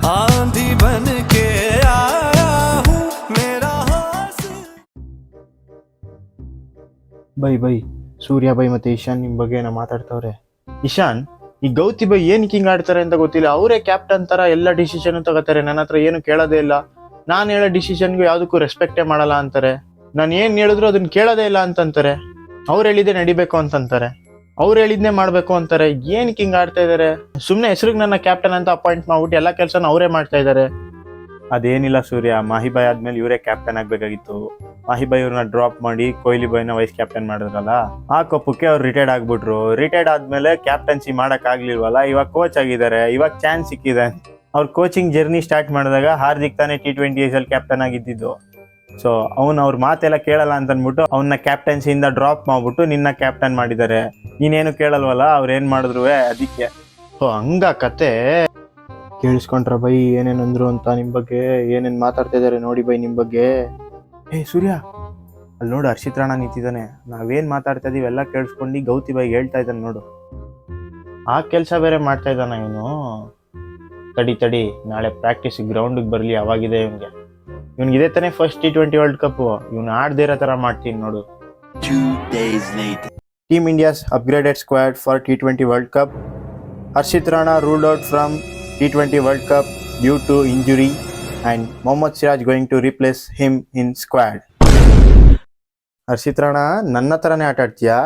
आंधी बन के आया हूँ मेरा ಬೈ ಸೂರ್ಯ ಬೈ ಮತ್ತೆ ಇಶಾನ್ ನಿಮ್ ಬಗ್ಗೆ ಏನೋ ಮಾತಾಡ್ತವ್ರೆ. ಇಶಾನ್, ಈ ಗೌತಿ ಬೈ ಏನಕ್ಕೆ ಹಿಂಗ್ ಆಡ್ತಾರೆ ಅಂತ ಗೊತ್ತಿಲ್ಲ. ಅವರೇ ಕ್ಯಾಪ್ಟನ್ ತರ ಎಲ್ಲ ಡಿಸಿಷನ್ ತಗೋತಾರೆ. ನನ್ನ ಹತ್ರ ಏನು ಕೇಳೋದೇ ಇಲ್ಲ. ನಾನ್ ಹೇಳೋ ಡಿಸಿಷನ್ಗೂ ಯಾವ್ದಕ್ಕೂ ರೆಸ್ಪೆಕ್ಟೇ ಮಾಡಲ್ಲ ಅಂತಾರೆ. ನಾನು ಏನ್ ಹೇಳಿದ್ರು ಅದನ್ನ ಕೇಳೋದೇ ಇಲ್ಲ ಅಂತಂತಾರೆ. ಅವ್ರು ಹೇಳಿದ್ದೆ ನಡಿಬೇಕು ಅಂತಂತಾರೆ. ಅವ್ರು ಹೇಳಿದ್ನೇ ಮಾಡ್ಬೇಕು ಅಂತಾರೆ. ಏನಕ್ಕೆ ಹಿಂಗ್ ಆಡ್ತಾ ಇದಾರೆ? ಸುಮ್ನೆ ಹೆಸರಿಗೆ ನನ್ನ ಕ್ಯಾಪ್ಟನ್ ಅಂತ ಅಪಾಯಿಂಟ್ ಮಾಡ್ಬಿಟ್ಟು ಎಲ್ಲಾ ಕೆಲ್ಸನ ಅವರೇ ಮಾಡ್ತಾ ಇದಾರೆ. ಅದೇನಿಲ್ಲ ಸೂರ್ಯ, ಮಾಹಿಬಾಯ್ ಆದ್ಮೇಲೆ ಇವರೇ ಕ್ಯಾಪ್ಟನ್ ಆಗ್ಬೇಕಾಗಿತ್ತು. ಮಾಹಿಬಾಯ್ ಇವ್ರನ್ನ ಡ್ರಾಪ್ ಮಾಡಿ ಕೊಹ್ಲಿ ಬಾಯ್ನ ವೈಸ್ ಕ್ಯಾಪ್ಟನ್ ಮಾಡಿದ್ರಲ್ಲ, ಆ ಕಪ್ಪಕ್ಕೆ ಅವ್ರು ರಿಟೈರ್ಡ್ ಆಗ್ಬಿಟ್ರು. ರಿಟೈರ್ಡ್ ಆದ್ಮೇಲೆ ಕ್ಯಾಪ್ಟನ್ಸಿ ಮಾಡಕ್ ಆಗ್ಲಿಲ್ವಲ್ಲ, ಇವಾಗ ಕೋಚ್ ಆಗಿದ್ದಾರೆ. ಇವಾಗ ಚಾನ್ಸ್ ಸಿಕ್ಕಿದೆ. ಅವ್ರ ಕೋಚಿಂಗ್ ಜರ್ನಿ ಸ್ಟಾರ್ಟ್ ಮಾಡಿದಾಗ ಹಾರ್ದಿಕ್ ತಾನೇ T20 ಕ್ಯಾಪ್ಟನ್ ಆಗಿದ್ದು. ಸೊ ಅವ್ರ ಮಾತೆಲ್ಲ ಕೇಳಲ್ಲ ಅಂತ ಅಂದ್ಬಿಟ್ಟು ಅವನ್ನ ಕ್ಯಾಪ್ಟನ್ಸಿಯಿಂದ ಡ್ರಾಪ್ ಮಾಡ್ಬಿಟ್ಟು ನಿನ್ನ ಕ್ಯಾಪ್ಟನ್ ಮಾಡಿದ್ದಾರೆ. ನೀನೇನು ಕೇಳಲ್ವಲ್ಲ, ಅವ್ರು ಏನ್ ಮಾಡಿದ್ರು ಅದಕ್ಕೆ. ಸೊ ಹಂಗ ಕತೆ. ಕೇಳಿಸ್ಕೊಂಡ್ರ ಬೈ ಏನೇನಂದ್ರು ಅಂತ ನಿಮ್ ಬಗ್ಗೆ, ಏನೇನ್ ಮಾತಾಡ್ತಾ ಇದಾರೆ ನೋಡಿ ಬೈ ನಿಮ್ ಬಗ್ಗೆ. ಸೂರ್ಯ, ಅಲ್ಲಿ ನೋಡು ಹರ್ಷಿತ್ ರಾಣಾ ನಿಂತಿದ್ದಾನೆ. ನಾವೇನ್ ಮಾತಾಡ್ತಾ ಇದೀವಿ ಎಲ್ಲ ಕೇಳಿಸ್ಕೊಂಡು ಗೌತಿ ಬೈಗೆ ಹೇಳ್ತಾ ಇದ್ದಾನೆ ನೋಡು. ಆ ಕೆಲಸ ಬೇರೆ ಮಾಡ್ತಾ ಇದ್ದಾನ ಇವನು. ತಡಿ ನಾಳೆ ಪ್ರಾಕ್ಟೀಸ್ ಗ್ರೌಂಡ್ ಬರ್ಲಿ, ಅವಾಗಿದೆ ಇವ್ನಿಗೆ ತಾನೇ ಫಸ್ಟ್ T20 ವರ್ಲ್ಡ್ ಕಪ್. ಇವ್ನು ಆಡ್ದೇ ಇರೋ ತರ ಮಾಡ್ತೀನಿ ನೋಡು. 2 days later. Team India's upgraded squad for T20 World Cup. Harshit Rana ruled out from T20 World Cup due to injury and Mohammad Siraj going to replace him in squad. Harshit Rana ನನ್ನ ತರನೇ ಆಟ ಆಡ್ತೀಯಾ?